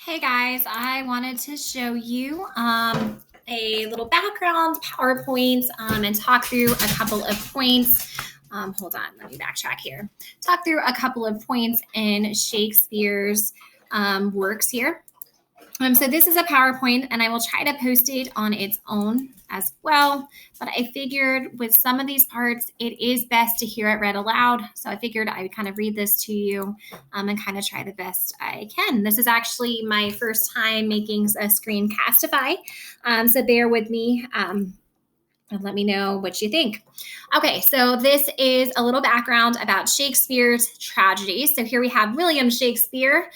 Hey guys, I wanted to show you a little background PowerPoint and talk through a couple of points. Hold on, let me backtrack here. Talk through a couple of points in Shakespeare's works here. So this is a PowerPoint, and I will try to post it on its own as well. But I figured with some of these parts, it is best to hear it read aloud. So I figured I would kind of read this to you and kind of try the best I can. This is actually my first time making a screencastify. So bear with me. And let me know what you think. Okay, so this is a little background about Shakespeare's tragedy. So here we have William Shakespeare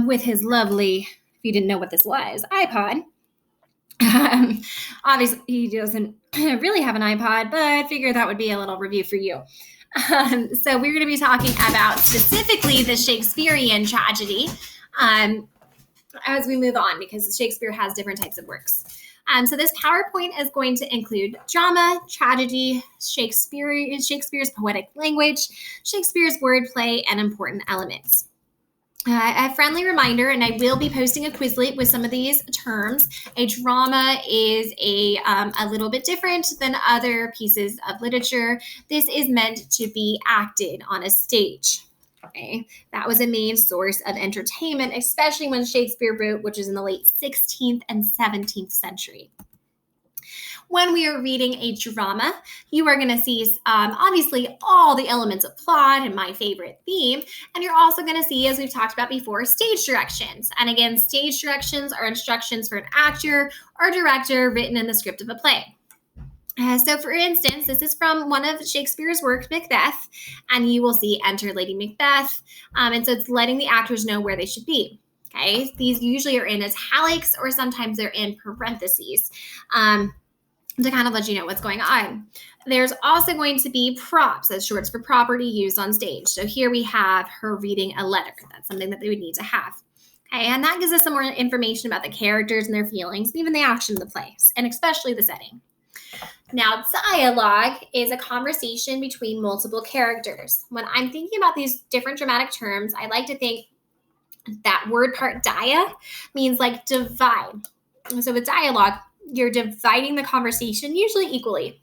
with his lovely, if you didn't know what this was, iPod. Obviously, he doesn't really have an iPod, but I figured that would be a little review for you. So we're going to be talking about specifically the Shakespearean tragedy as we move on, because Shakespeare has different types of works. So this PowerPoint is going to include drama, tragedy, Shakespeare's poetic language, Shakespeare's wordplay, and important elements. A friendly reminder, and I will be posting a Quizlet with some of these terms. A drama is a little bit different than other pieces of literature. This is meant to be acted on a stage. Okay, that was a main source of entertainment, especially when Shakespeare wrote, which is in the late 16th and 17th century. When we are reading a drama, you are going to see obviously all the elements of plot and my favorite theme. And you're also going to see, as we've talked about before, stage directions. And again, stage directions are instructions for an actor or director written in the script of a play. So for instance, this is from one of Shakespeare's works, Macbeth, and you will see enter Lady Macbeth. And so it's letting the actors know where they should be. Okay, these usually are in italics or sometimes they're in parentheses. To kind of let you know what's going on. There's also going to be props, as shorts for property used on stage. So here we have her reading a letter. That's something that they would need to have. Okay, and that gives us some more information about the characters and their feelings, even the action of the play, and especially the setting. Now, dialogue is a conversation between multiple characters. When I'm thinking about these different dramatic terms, I like to think that word part dia means like divide. So with dialogue, you're dividing the conversation usually equally.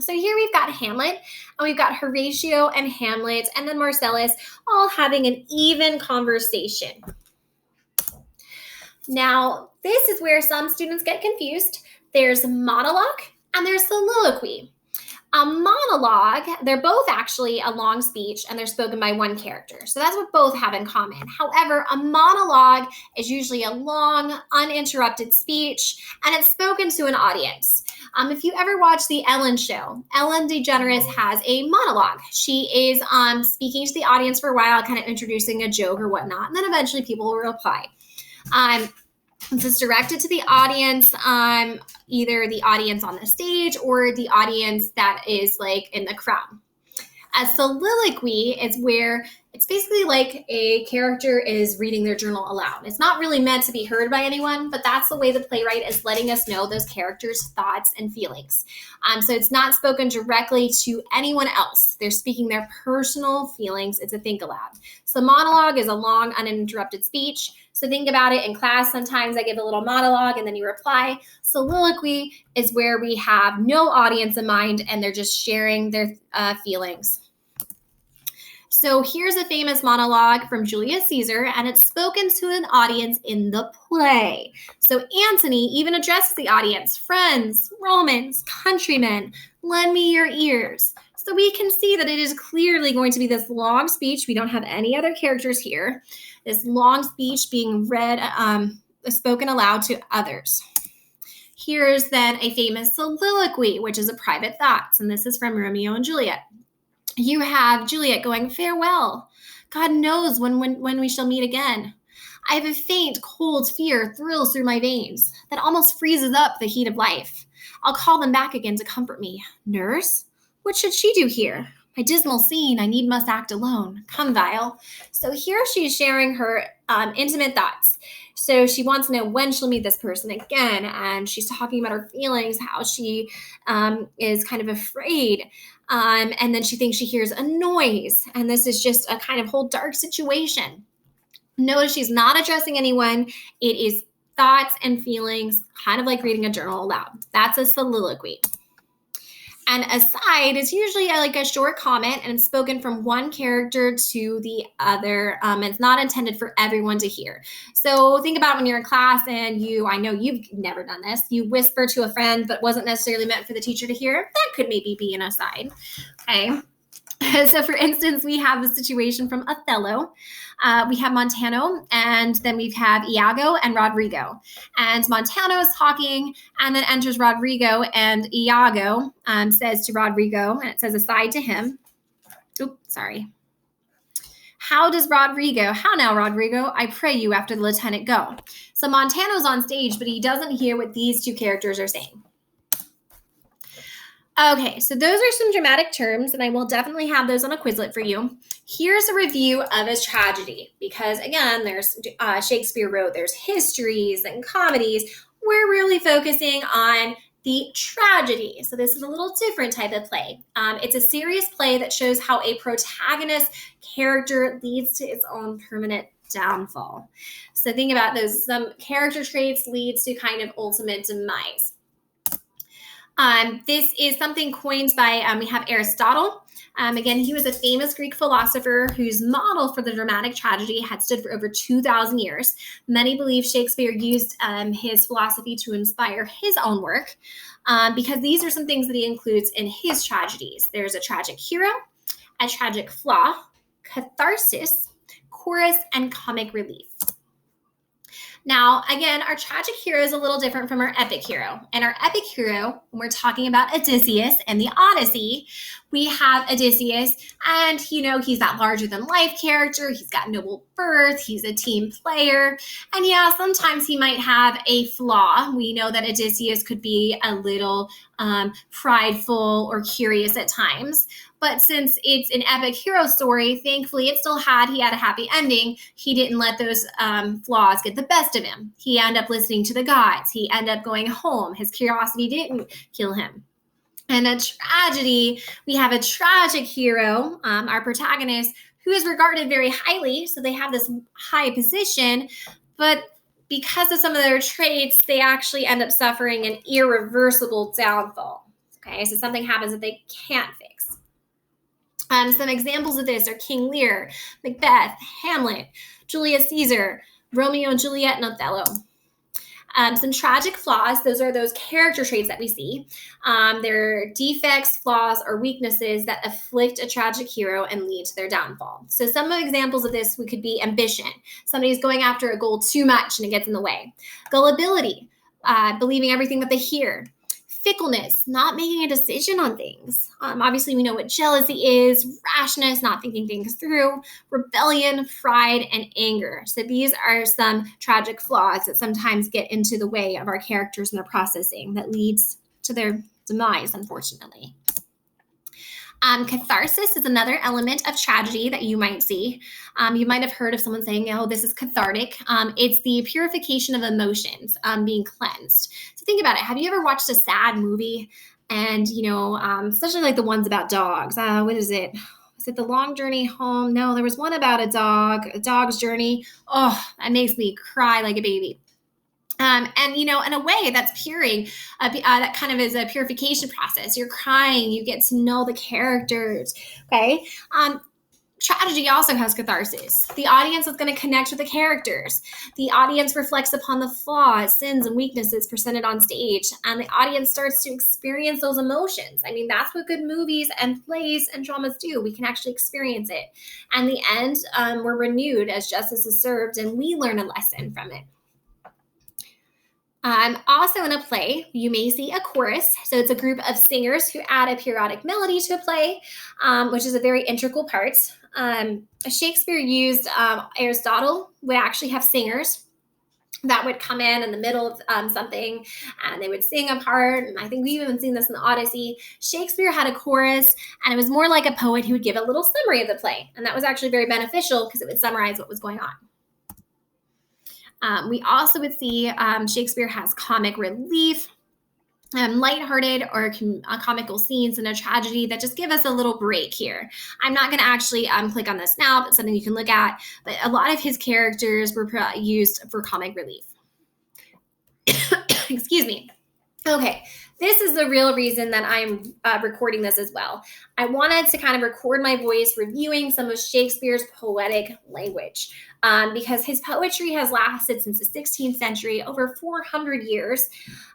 So here we've got Hamlet, and we've got Horatio and Hamlet, and then Marcellus all having an even conversation. Now, this is where some students get confused. There's monologue and there's soliloquy. A monologue, they're both actually a long speech and they're spoken by one character. So that's what both have in common. However, a monologue is usually a long, uninterrupted speech and it's spoken to an audience. If you ever watch the Ellen show, Ellen DeGeneres has a monologue. She is speaking to the audience for a while, kind of introducing a joke or whatnot, and then eventually people will reply. It's directed to the audience, either the audience on the stage or the audience that is like in the crowd. A soliloquy is where it's basically like a character is reading their journal aloud. It's not really meant to be heard by anyone, but that's the way the playwright is letting us know those characters' thoughts and feelings. So it's not spoken directly to anyone else. They're speaking their personal feelings. It's a think aloud. So monologue is a long, uninterrupted speech. So think about it in class. Sometimes I give a little monologue and then you reply. Soliloquy is where we have no audience in mind and they're just sharing their feelings. So here's a famous monologue from Julius Caesar, and it's spoken to an audience in the play. So Antony even addresses the audience, friends, Romans, countrymen, lend me your ears. So we can see that it is clearly going to be this long speech. We don't have any other characters here. This long speech being read, spoken aloud to others. Here's then a famous soliloquy, which is a private thoughts, and this is from Romeo and Juliet. You have Juliet going, farewell. God knows when we shall meet again. I have a faint, cold fear thrills through my veins that almost freezes up the heat of life. I'll call them back again to comfort me. Nurse, what should she do here? My dismal scene, I must act alone. Come, Vile. So here she's sharing her intimate thoughts. So she wants to know when she'll meet this person again. And she's talking about her feelings, how she is kind of afraid. And then she thinks she hears a noise. And this is just a kind of whole dark situation. Notice she's not addressing anyone. It is thoughts and feelings, kind of like reading a journal aloud. That's a soliloquy. An aside is usually like a short comment and it's spoken from one character to the other. It's not intended for everyone to hear. So think about when you're in class and I know you've never done this, you whisper to a friend but wasn't necessarily meant for the teacher to hear. That could maybe be an aside. Okay. So for instance, we have the situation from Othello. We have Montano, and then we have Iago and Rodrigo. And Montano is talking, and then enters Rodrigo, and Iago says to Rodrigo, and it says aside to him, how now, Rodrigo, I pray you after the lieutenant go. So Montano's on stage, but he doesn't hear what these two characters are saying. Okay, so those are some dramatic terms, and I will definitely have those on a Quizlet for you. Here's a review of a tragedy, because again, there's Shakespeare wrote, there's histories and comedies. We're really focusing on the tragedy. So this is a little different type of play. It's a serious play that shows how a protagonist character leads to its own permanent downfall. So think about those. Some character traits leads to kind of ultimate demise. This is something coined by, we have Aristotle. Again, he was a famous Greek philosopher whose model for the dramatic tragedy had stood for over 2,000 years. Many believe Shakespeare used his philosophy to inspire his own work, because these are some things that he includes in his tragedies. There's a tragic hero, a tragic flaw, catharsis, chorus, and comic relief. Now, again, our tragic hero is a little different from our epic hero. And our epic hero, when we're talking about Odysseus and the Odyssey, we have Odysseus, and he's that larger than life character. He's got noble birth. He's a team player. And yeah, sometimes he might have a flaw. We know that Odysseus could be a little prideful or curious at times. But since it's an epic hero story, thankfully he had a happy ending. He didn't let those flaws get the best of him. He ended up listening to the gods. He ended up going home. His curiosity didn't kill him. And a tragedy, we have a tragic hero, our protagonist, who is regarded very highly. So they have this high position, but because of some of their traits, they actually end up suffering an irreversible downfall. Okay, so something happens that they can't fix. Some examples of this are King Lear, Macbeth, Hamlet, Julius Caesar, Romeo and Juliet, and Othello. Some tragic flaws, those are those character traits that we see. They're defects, flaws, or weaknesses that afflict a tragic hero and lead to their downfall. So some examples of this could be ambition. Somebody's going after a goal too much and it gets in the way. Gullibility, believing everything that they hear. Fickleness, not making a decision on things. Obviously, we know what jealousy is, rashness, not thinking things through, rebellion, pride, and anger. So these are some tragic flaws that sometimes get into the way of our characters and their processing that leads to their demise, unfortunately. Catharsis is another element of tragedy that you might see. You might have heard of someone saying, oh, this is cathartic. It's the purification of emotions being cleansed. So think about it. Have you ever watched a sad movie? And, especially like the ones about dogs. What is it? Was it The Long Journey Home? No, there was one about a dog's journey. Oh, that makes me cry like a baby. And, in a way that's puring, that kind of is a purification process. You're crying, you get to know the characters, okay? Tragedy also has catharsis. The audience is going to connect with the characters. The audience reflects upon the flaws, sins, and weaknesses presented on stage, and the audience starts to experience those emotions. I mean, that's what good movies and plays and dramas do. We can actually experience it. And in the end, we're renewed as justice is served, and we learn a lesson from it. Also in a play, you may see a chorus. So it's a group of singers who add a periodic melody to a play, which is a very integral part. Shakespeare used Aristotle would actually have singers that would come in the middle of something, and they would sing a part. And I think we've even seen this in the Odyssey. Shakespeare had a chorus, and it was more like a poet who would give a little summary of the play. And that was actually very beneficial because it would summarize what was going on. We also would see Shakespeare has comic relief. lighthearted or comical scenes in a tragedy that just give us a little break here. I'm not going to actually click on this now, but something you can look at. But a lot of his characters were used for comic relief. Excuse me. Okay, this is the real reason that I'm recording this as well. I wanted to kind of record my voice reviewing some of Shakespeare's poetic language because his poetry has lasted since the 16th century, over 400 years.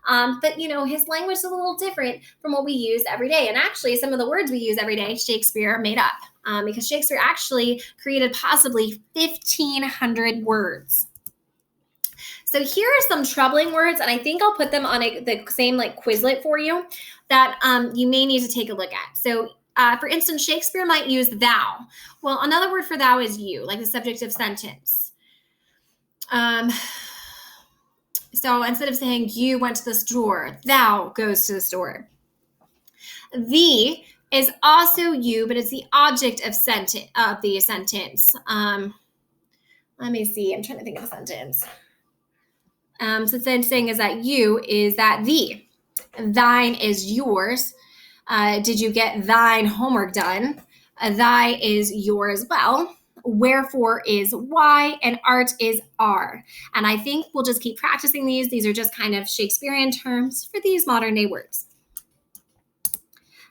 But, his language is a little different from what we use every day. And actually, some of the words we use every day, Shakespeare made up because Shakespeare actually created possibly 1,500 words. So here are some troubling words, and I think I'll put them on the same Quizlet for you that you may need to take a look at. So for instance, Shakespeare might use thou. Well, another word for thou is you, like the subjective sentence. So instead of saying you went to the store, thou goes to the store. Thee is also you, but it's the object of the sentence. Let me see. I'm trying to think of a sentence. So then saying is that you is that thee. Thine is yours. Did you get thine homework done? Thy is yours well. Wherefore is why, and art is are. And I think we'll just keep practicing these. These are just kind of Shakespearean terms for these modern day words.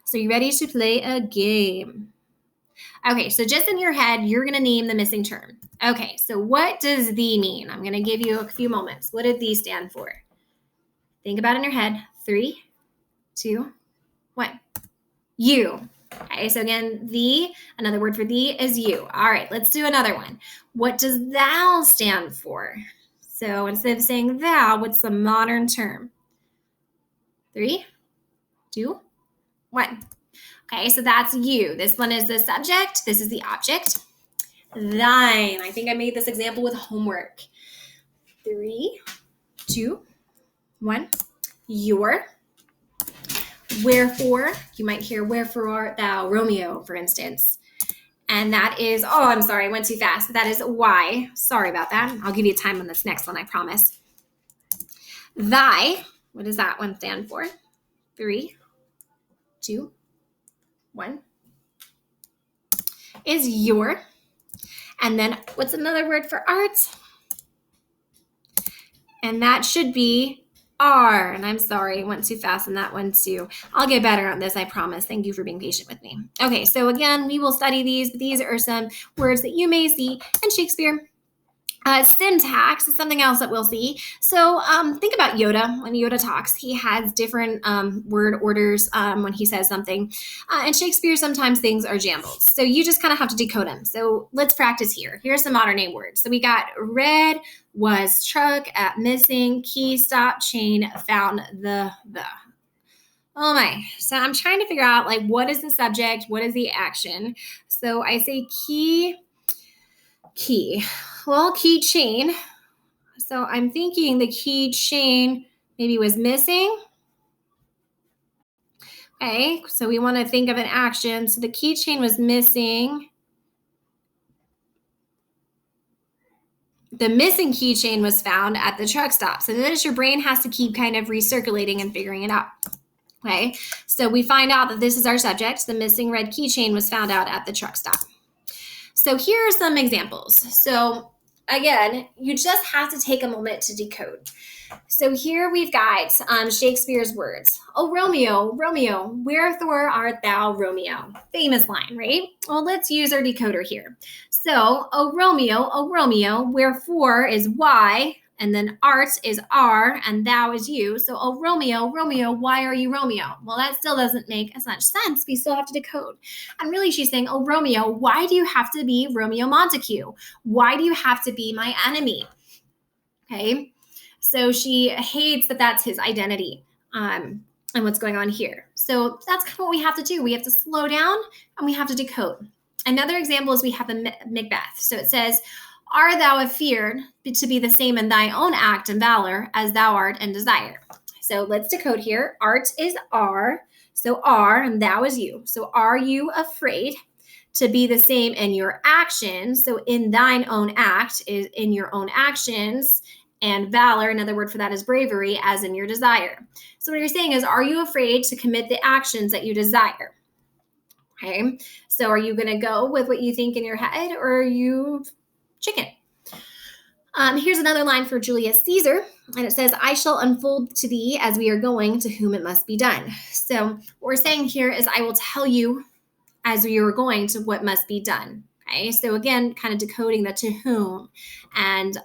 So you ready to play a game? Okay, so just in your head, you're going to name the missing term. Okay, so what does thee mean? I'm going to give you a few moments. What did thee stand for? Think about it in your head. 3, 2, 1. You. Okay, so again, thee, another word for thee is you. All right, let's do another one. What does thou stand for? So instead of saying thou, what's the modern term? 3, 2, 1. Okay, so that's you. This one is the subject. This is the object. Thine. I think I made this example with homework. 3, 2, 1. Your. Wherefore. You might hear wherefore art thou, Romeo, for instance. And that is, oh, I'm sorry, I went too fast. That is why. Sorry about that. I'll give you time on this next one, I promise. Thy. What does that one stand for? 3, 2, 1. Is your. And then what's another word for art? And that should be are. And I'm sorry, I went too fast on that one too. I'll get better on this, I promise. Thank you for being patient with me. Okay, so again, we will study these, but these are some words that you may see in Shakespeare. Syntax is something else that we'll see. So think about Yoda. When Yoda talks, he has different word orders when he says something. In Shakespeare, sometimes things are jumbled. So you just kind of have to decode them. So let's practice here. Here's some modern day words. So we got red, was, truck, at, missing, key, stop, chain, found, the. Oh my. So I'm trying to figure out what is the subject? What is the action? So I say key. Well, keychain. So I'm thinking the keychain maybe was missing. Okay, so we want to think of an action. So the keychain was missing. The missing keychain was found at the truck stop. So notice your brain has to keep kind of recirculating and figuring it out. Okay, so we find out that this is our subject. The missing red keychain was found out at the truck stop. So here are some examples. So again, you just have to take a moment to decode. So here we've got Shakespeare's words. Oh, Romeo, Romeo, wherefore art thou, Romeo? Famous line, right? Well, let's use our decoder here. So, oh, Romeo, wherefore is why, and then art is are, and thou is you. So, oh, Romeo, Romeo, why are you Romeo? Well, that still doesn't make as much sense. We still have to decode. And really, she's saying, oh, Romeo, why do you have to be Romeo Montague? Why do you have to be my enemy? Okay, so she hates that that's his identity and what's going on here. So that's kind of what we have to do. We have to slow down and we have to decode. Another example is we have the Macbeth. So it says, are thou afeard to be the same in thy own act and valor as thou art in desire? So let's decode here. Art is are. So are, and thou is you. So are you afraid to be the same in your actions? So in thine own act is in your own actions and valor, another word for that is bravery, as in your desire. So what you're saying is, are you afraid to commit the actions that you desire? Okay, so are you going to go with what you think in your head, or are you chicken? Here's another line for Julius Caesar, and it says, I shall unfold to thee as we are going, to whom it must be done. So what we're saying here is, I will tell you as we are going to what must be done. Okay, so again, kind of decoding the to whom, and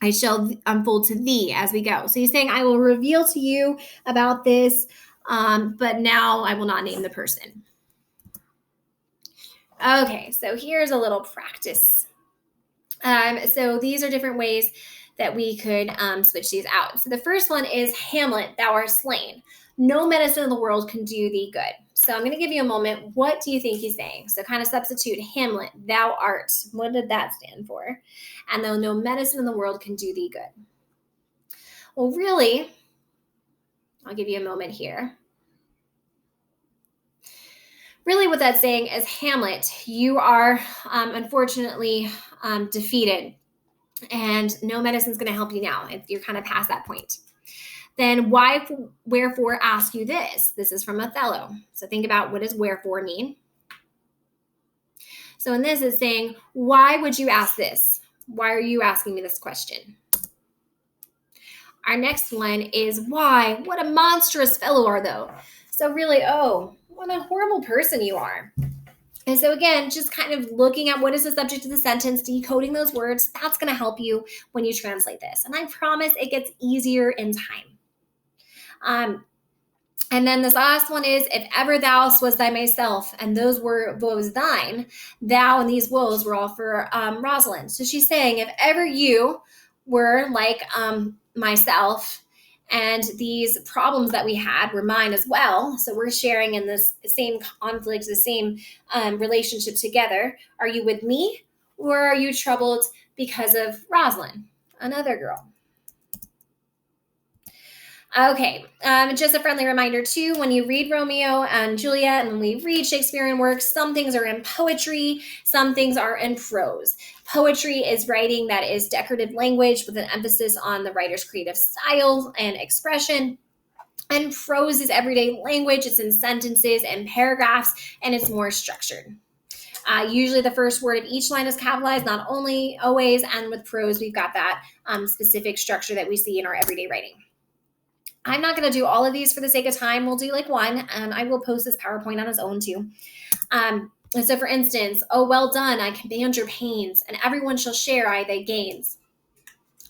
I shall unfold to thee as we go. So he's saying, I will reveal to you about this, but now I will not name the person. Okay, so here's a little practice. So these are different ways that we could switch these out. So the first one is, Hamlet, thou art slain. No medicine in the world can do thee good. So I'm going to give you a moment. What do you think he's saying? So kind of substitute Hamlet, thou art. What did that stand for? And though no medicine in the world can do thee good. Well, really, I'll give you a moment here. Really what that's saying is, Hamlet, you are unfortunately defeated, and no medicine's going to help you now. If you're kind of past that point. Then why, wherefore ask you this? This is from Othello. So think about, what does wherefore mean? So in this is saying, why would you ask this? Why are you asking me this question? Our next one is, why? What a monstrous fellow art thou. So really, oh, what a horrible person you are. And so again, just kind of looking at what is the subject of the sentence, decoding those words, that's going to help you when you translate this. And I promise it gets easier in time. And then this last one is, if ever thou was thy myself, and those were woes thine, thou and these woes were all for Rosalind. So she's saying, if ever you were like myself, and these problems that we had were mine as well, so we're sharing in this same conflict, the same relationship together, are you with me, or are you troubled because of Rosalind, another girl? Okay, just a friendly reminder too, when you read Romeo and Juliet, and when we read Shakespearean works, some things are in poetry, some things are in prose. Poetry is writing that is decorative language with an emphasis on the writer's creative style and expression. And prose is everyday language. It's in sentences and paragraphs, and it's more structured. Usually the first word of each line is capitalized, not only always, and with prose, we've got that specific structure that we see in our everyday writing. I'm not going to do all of these for the sake of time. We'll do like one, and I will post this PowerPoint on its own too. And so for instance, oh, well done, I command your pains, and everyone shall share I thy gains.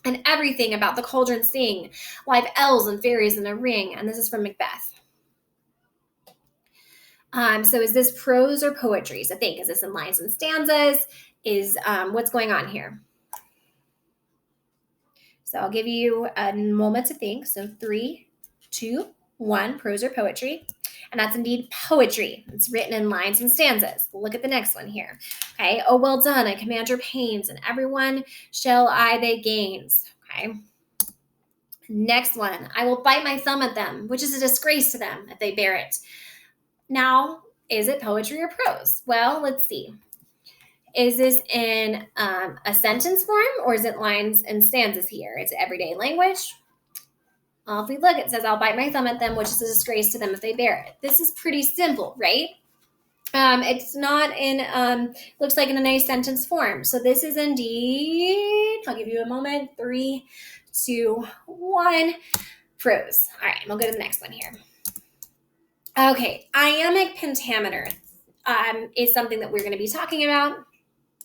And everything about the cauldron sing, live elves and fairies in a ring. And this is from Macbeth. So is this prose or poetry? So think, is this in lines and stanzas? Is what's going on here? So I'll give you a moment to think. So 3, 2, 1, prose or poetry. And that's indeed poetry. It's written in lines and stanzas. Look at the next one here. Okay. Oh, well done, I command your pains, and everyone shall I they gains. Okay. Next one, I will bite my thumb at them, which is a disgrace to them if they bear it. Now, is it poetry or prose? Well, let's see. Is this in a sentence form, or is it lines and stanzas here? It's everyday language. Well, if we look, it says, I'll bite my thumb at them, which is a disgrace to them if they bear it. This is pretty simple, right? It's not in, looks like in a nice sentence form. So this is indeed, I'll give you a moment, 3, 2, 1, prose. All right, we'll go to the next one here. Okay, iambic pentameter is something that we're going to be talking about.